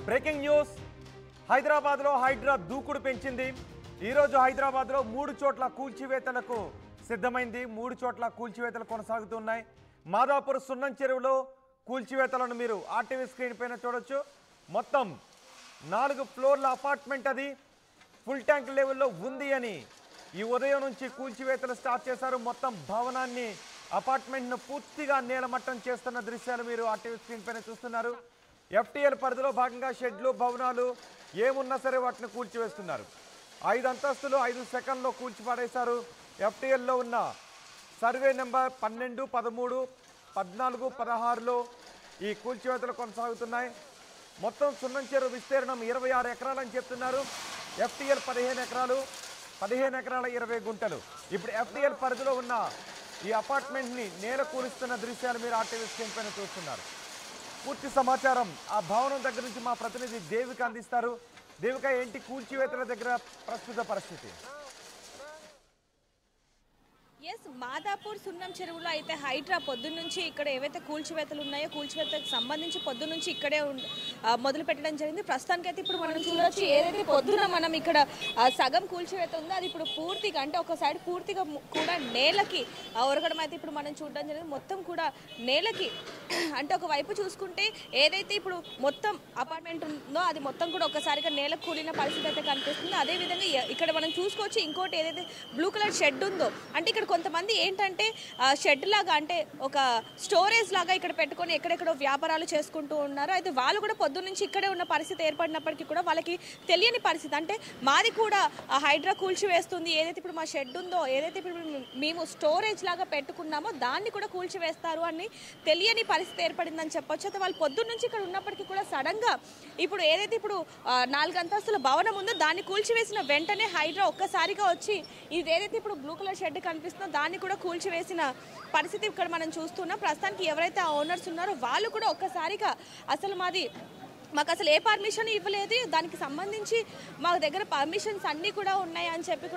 Breaking news హైదరాబాద్లో హైడ్రా దూకుడు పెంచింది. ఈరోజు హైదరాబాద్లో 3 చోట్ల కూల్చివేతలకు సిద్ధమైంది. 3 చోట్ల కూల్చివేతలు కొనసాగుతున్నాయి. మాదాపూర్ సున్నం చెరువులో కూల్చివేతలను మీరు ఆర్టీవీ స్క్రీన్ పైన చూడొచ్చు. మొత్తం 4 ఫ్లోర్ల అపార్ట్మెంట్, అది ఫుల్ ట్యాంక్ లెవెల్లో ఉంది అని ఈ ఉదయం నుంచి కూల్చివేతలు స్టార్ట్ చేశారు. మొత్తం భవనాన్ని, అపార్ట్మెంట్ను పూర్తిగా నేలమట్టం చేస్తున్న దృశ్యాలు మీరు ఆర్టీవీ స్క్రీన్ పైన చూస్తున్నారు. ఎఫ్టీఎల్ పరిధిలో భాగంగా షెడ్లు, భవనాలు ఏమున్నా సరే వాటిని కూల్చివేస్తున్నారు. 5 అంతస్తులు 5 సెకండ్లో కూల్చిపడేశారు. ఎఫ్టీఎల్లో ఉన్న సర్వే నెంబర్ 12, 13, 14, 16లో ఈ కూల్చివేతలు కొనసాగుతున్నాయి. మొత్తం సున్నం చెరువు విస్తీర్ణం 26 ఎకరాలని చెప్తున్నారు. ఎఫ్టీఎల్ 15 ఎకరాలు, 15 ఎకరాల 20 గుంటలు. ఇప్పుడు ఎఫ్టీఎల్ పరిధిలో ఉన్న ఈ అపార్ట్మెంట్ని నేల కూలుస్తున్న దృశ్యాలు మీరు ఆర్టీవీ స్క్రీన్ పైన చూస్తున్నారు. పూర్తి సమాచారం ఆ భవనం దగ్గర నుంచి మా ప్రతినిధి దేవిక అందిస్తారు. దేవిక, ఏంటి కూల్చివేతల దగ్గర ప్రస్తుత పరిస్థితి? మాదాపూర్ సున్నం చెరువులో అయితే హైడ్రా పొద్దున్న నుంచి ఇక్కడ ఏవైతే కూల్చివేతలు ఉన్నాయో కూల్చివేతలకు సంబంధించి పొద్దున్న నుంచి ఇక్కడే మొదలు పెట్టడం జరిగింది. ప్రస్తుతానికి అయితే ఇప్పుడు మనం చూడొచ్చు, ఏదైతే పొద్దున మనం ఇక్కడ సగం కూల్చివేత ఉందో అది ఇప్పుడు పూర్తిగా, అంటే ఒక సైడ్ పూర్తిగా కూడా నేలకి ఒరగడం అయితే ఇప్పుడు మనం చూడడం జరిగింది. మొత్తం కూడా నేలకి, అంటే ఒకవైపు చూసుకుంటే ఏదైతే ఇప్పుడు మొత్తం అపార్ట్మెంట్ ఉందో అది మొత్తం కూడా ఒక్కసారిగా నేలకు కూలిన పరిస్థితి అయితే కనిపిస్తుంది. అదేవిధంగా ఇక్కడ మనం చూసుకోవచ్చు, ఇంకోటి ఏదైతే బ్లూ కలర్ షెడ్ ఉందో, అంటే ఇక్కడ కొంతమంది ఏంటంటే షెడ్ లాగా, అంటే ఒక స్టోరేజ్ లాగా ఇక్కడ పెట్టుకొని ఎక్కడెక్కడో వ్యాపారాలు చేసుకుంటూ ఉన్నారు. అయితే వాళ్ళు కూడా పొద్దున్న నుంచి ఇక్కడే ఉన్న పరిస్థితి ఏర్పడినప్పటికీ కూడా వాళ్ళకి తెలియని పరిస్థితి, అంటే మాది కూడా హైడ్రా కూల్చివేస్తుంది, ఏదైతే ఇప్పుడు మా షెడ్ ఉందో, ఏదైతే ఇప్పుడు మేము స్టోరేజ్ లాగా పెట్టుకున్నామో దాన్ని కూడా కూల్చివేస్తారు అని తెలియని పరిస్థితి ఏర్పడిందని చెప్పొచ్చు. అయితే వాళ్ళు పొద్దున్న నుంచి ఇక్కడ ఉన్నప్పటికీ కూడా సడన్ గా ఇప్పుడు ఏదైతే ఇప్పుడు 4 అంతస్తుల భవనం ఉందో దాన్ని కూల్చివేసిన వెంటనే హైడ్రా ఒక్కసారిగా వచ్చి ఇది ఏదైతే ఇప్పుడు బ్లూ కలర్ షెడ్ కనిపిస్తుందో దాన్ని కూడా కూల్చివేసిన పరిస్థితి ఇక్కడ మనం చూస్తున్నాం. ప్రస్తుతానికి ఎవరైతే ఆ ఓనర్స్ ఉన్నారో వాళ్ళు కూడా ఒక్కసారిగా అసలు మాకు అసలు ఏ పర్మిషన్ ఇవ్వలేదు, దానికి సంబంధించి మా దగ్గర పర్మిషన్స్ అన్నీ కూడా ఉన్నాయి అని చెప్పి